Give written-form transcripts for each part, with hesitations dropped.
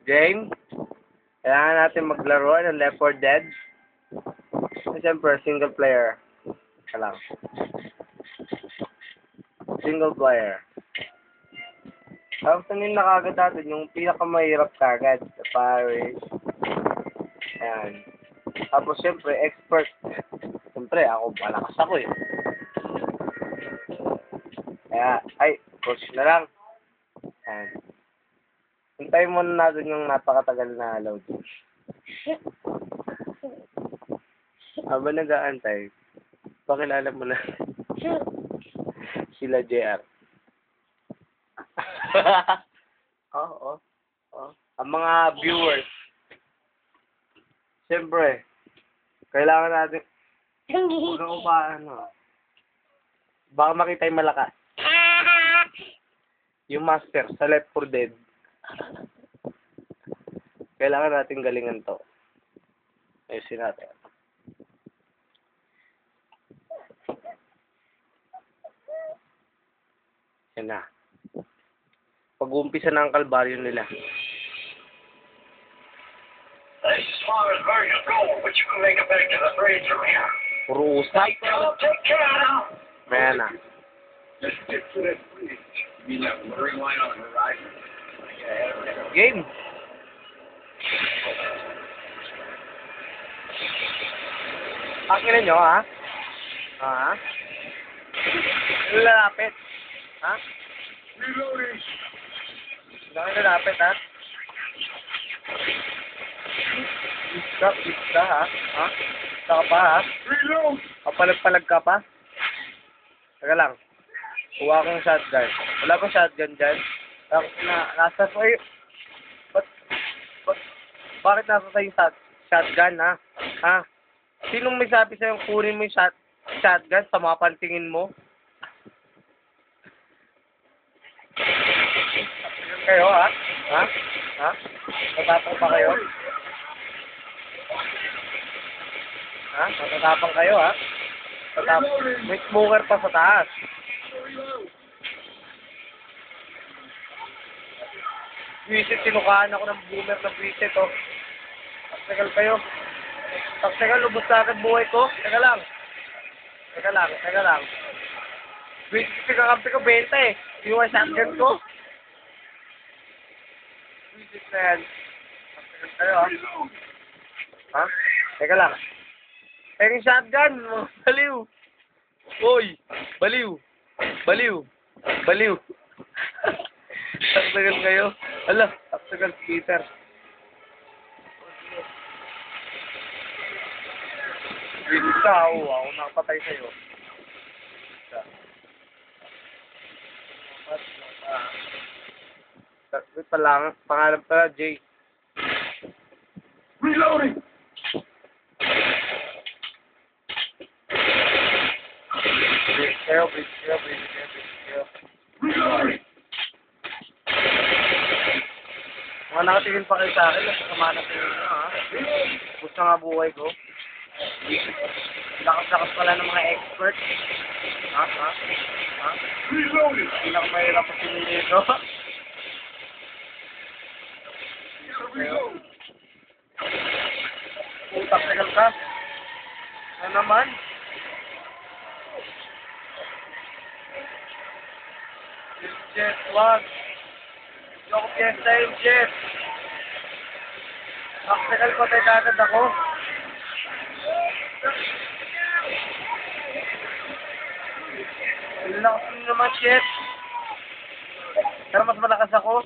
Game. Kailangan natin maglaro ng Left 4 Dead. Siyempre, single player. Lang. Single player. Tapos namin nakagad natin yung pinakamahirap kagad sa Paris. Ayan. Tapos siyempre, expert. Siyempre, malakas ako eh. Kaya, push na lang. Ayan. Hintayin muna natin yung napakatagal na load. Habang nag-aantay, pakilala mo na sila JR. Oo. Ang mga viewers. Siyempre, kailangan natin huwag ako baka makita yung malakas. Yung master sa Left 4 Dead. Kailangan natin galingan to. Ayusin natin. Yan na. Pag-uumpisa na ang kalbaryo nila. Puro usap. Maya na. Game. Pakinggan nyo, ha? Lalapit. Ha? Lalapit, ha? Isa, ha? Isa ka pa, ha? Kapalag-palag ka pa? Teka lang. Kuha akong shotgun. Wala bang shotgun dyan? Nasa sa'yo. Bakit nasa sa'yo shotgun, ha? Ha? Sinong may sabi sa'yo kunin mo yung shotgun sa mga pantingin mo? Kayo, ha? Ha? Matatapang pa kayo? Ha? Matatapang kayo, ha? May smoker pa sa taas. Visit, sinukaan ako ng boomer na visit, oh. Taktikal kayo. Taktikal, lubos na agad buhay ko. Teka lang. Visit, kakampi ko 20, eh. Yung shotgun ko. Visit na yan. Taktikal kayo, ha? Ha? Teka lang. Yung shotgun, baliw. Uy, baliw. Taktikal kayo. Ala, taktikal Peter. Bisa, ako nakapatay sa'yo. Wait pa lang, pangalan pala, Jay. Reloading! Breathe kayo. Reloading! Mga nakatingin pa kayo sa akin, kasama na kayo na, ha? Gusto nga buhay ko. Lakas-lakas pala ng mga expert. Ha? Pinakamahirap pa sila dito. Taktikal ka? Ano naman? Jet, wag. Hindi ako piyesta yung Jet. Taktikal ko tayo kagad ako. Lakas mo naman, Jet. Pero mas malakas ako.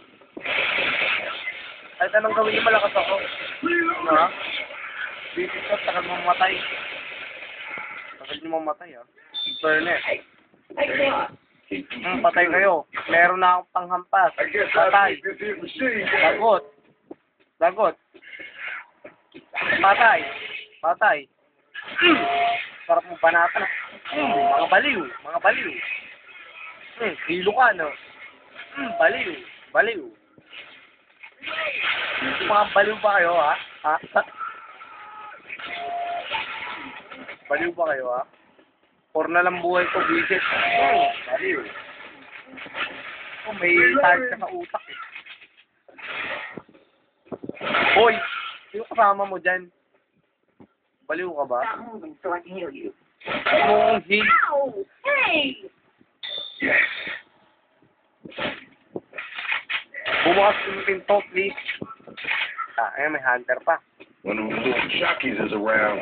Kahit anong gawin niyo, malakas ako. Ano, ha? Bisit ko, takal mo mamatay. Takal niyo mamatay, ha? Internet. Patay kayo. Meron na akong panghampas. Patay. Lagot. Patay. Sarap mo banatan. Mga baliw. Hilo ka, no? Baliw. Mga baliw ba kayo, ha? Baliw ba kayo, ha? Or na lang buhay ko, visit. Baliw. May tag ka sa utak, eh. Hoy! Sino kasama mo dyan? Baliw ka ba? Stop moving so I can heal you. Mong hil. Ow! Hey! Yes. Bumukas yung pinto, please. Ayan, may hunter pa. One of those little jockeys is around.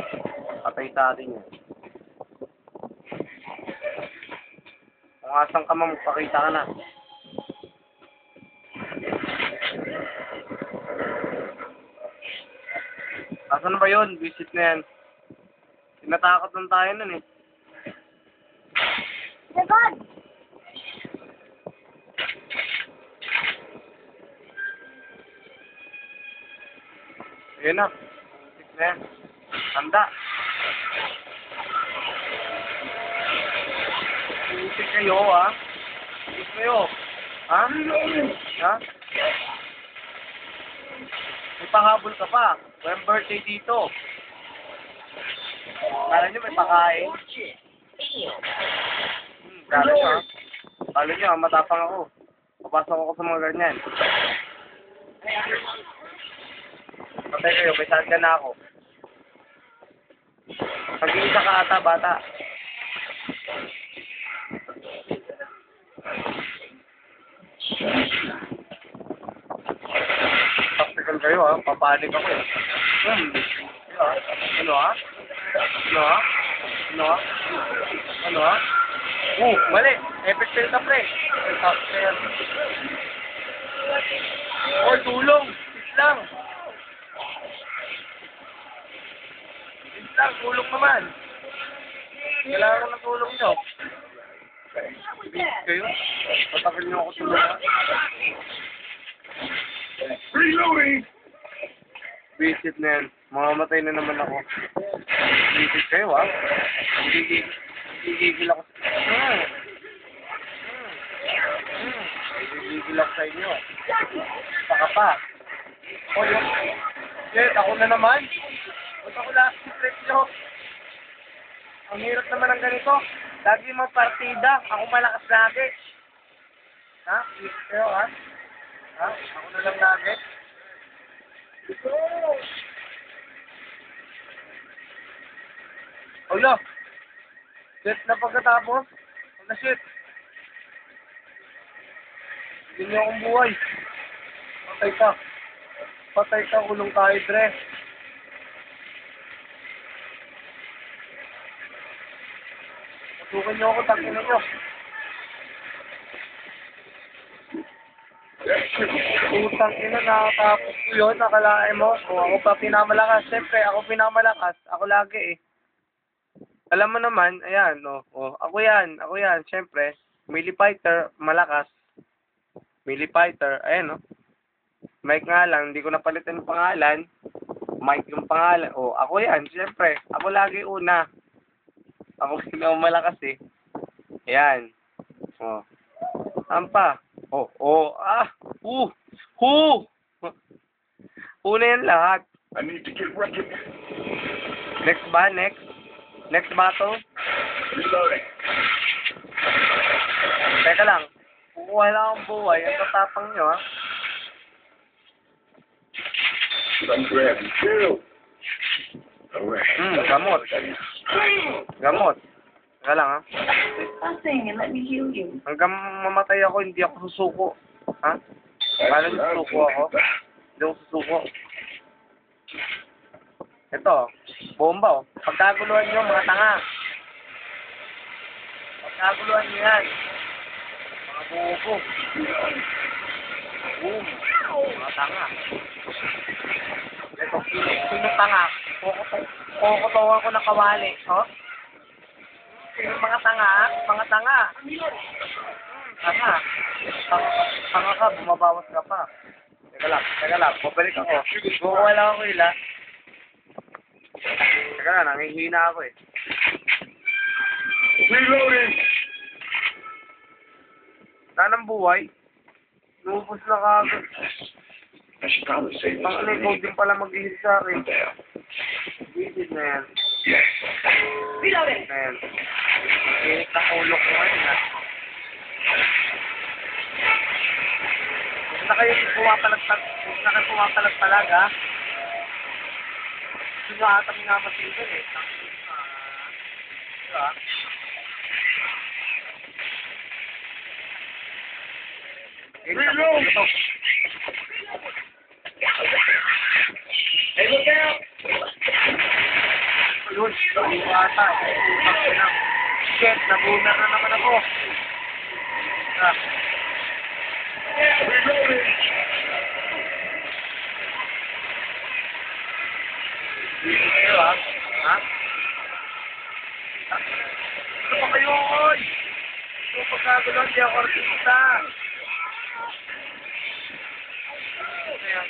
Patay sa atin yun. Kung asan ka man, magpakita ka na. Asan na ba yun? Visit na yan. Tinatakot lang tayo nun eh. Devon! Ayun na. Visit na yan. Handa. Visit kayo ha. Visit kayo. Ha? Ha? May panghabol ka pa. Walang birthday dito. Kala nyo may pakain. Kala nyo ha. Kala nyo ha, matapang ako. Papasok ako sa mga ganyan. Patay kayo, may saan ka na ako. Mag-iisa ka ata, bata. Tactical kayo ha, papanik ako eh. Ano ha? Ano ha? Ano ha? Ano ha? Mali! Epic fail ka pre! Oy, tulong! Islang! Islang, tulong naman! Kailangan ko ng tulong nyo. Bisit kayo? Patakil nyo ako tulong ha? Reloading! Visit na yan. Mamamatay na naman ako. Visit kayo ha? Gigigil ako. Gigigil ako sa inyo. Saka pa. O yun. Shit, ako na naman. Ba't ako last trip nyo? Ang hirap naman ng ganito. Lagi mga partida. Ako malakas lagi. Ha? Visit kayo ha? Ha? Ako na lang lagi. Ulo! Shit na pagkatapos. Ano shit? Hindi niyo akong buhay. Patay ka. Patay ka, ulong tayo, Dre. Pasukin niyo ako, tangin niyo. Utang ina, nakatapos ko yun, nakalain mo. O ako pa pinamalakas. Siyempre, ako pinamalakas. Ako lagi eh. Alam mo naman, ayan, ako yan, siyempre. Melee fighter, malakas. Melee fighter, ayan, Mike nga lang, hindi ko napalitan yung pangalan. Mike yung pangalan. Ako yan, siyempre. Ako lagi una. Ako pinakamalakas eh. Ayan. Ampa. Una yan lahat. I need to get ready. Next ba? Next battle? Reloading. Teka lang. Kukuha lang akong buhay. Ang tatapang nyo, ha? I'm grabbing you. Alright. Gamot. Gamot. Teka lang, ha? Something and let me heal you. Hanggang mamatay ako, hindi ako susuko. Ha? Paano susuko ako? Hindi ako susuko. Ito, bomba, Pagkaguluhan nyo, mga tanga. Pagkaguluhan nyo yan. Mga bubo. Boom. Mga tanga. Ito, sino tanga? Kukutawan ko na kawali. Sino mga tanga? Mga tanga. Tanga. Tanga ka, bumabawas ka pa. Teka lang, babalik ako. Kukuha lang ako ila. Teka lang, nangihina ako eh. Reloading! Saan ang buhay? Lubos na kagad. I should probably save this Ang for ikaw me. din pala mag-ihit sa akin. What the hell? Visit na yan. Yes. Reloading! Na yan. Ihit na ulo ko ngayon ha. Huwag na kayo pumapalag ha. Gusto nyo ata minamasigan eh. Diba? Reload! Hey, look out! Yun, hindi ko ata. Utang ko lang. Shit, nabunar na naman ako. Ah, Reloading! Dito kayo ha? Ha? Ano ba kayo, oy? Ito pagkagulo, hindi ako artista. Ayan.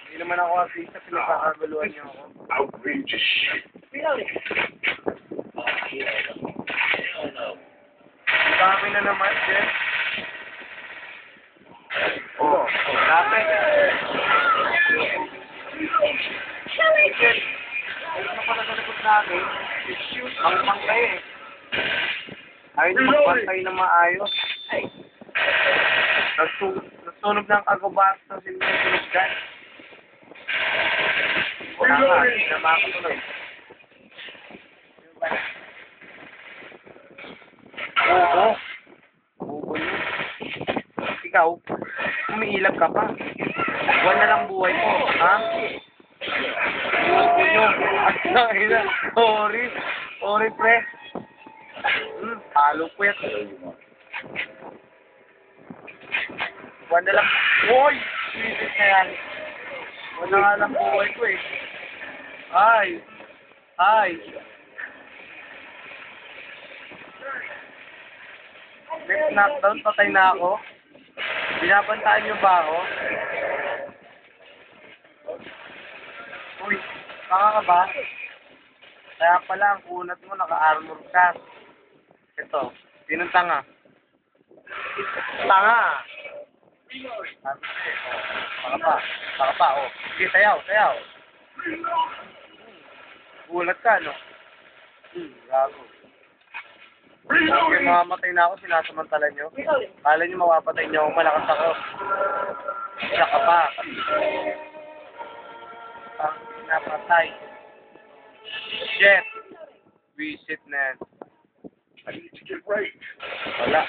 Hindi naman ako artista, pinagkakaguluhan niyo ako. Outrageous shit. Reloading. Ang dami na naman, Jeff. Oh, Lapit. Jeff, ano pala sa likod natin? Mang kayo eh. Ayaw niyo magpantay na maayos. Nasunog ng agobat sa sinunog dyan. Wala nga, hindi na makatuloy. Oo. Oo yun. Ikaw, umiilag ka pa. Buwan na lang buhay mo, ha? Oo yun. Ina. Sorry. Sorry, pre. Halo kwet. Buwan na lang. Uy! Sweetie na yan. Buwan na nga lang buhay ko eh. Ay. Ay. Next knockdown, patay na ako. Binabantaan niyo ba ako? Uy, baka ka ba? Kaya pala, ang kunat mo, naka-armor ka. Ito, sinong tanga? Tanga! Baka pa, oh. Sige, sayaw. Gulat ka, no? Gago. Kasi mamamatay na ako, sinasamantala nyo. Kala nyo mawapatay nyo ako, malakas ako. Isa ka pa. Pang napatay. Shit. Visit na yan. I need to get right. Wala.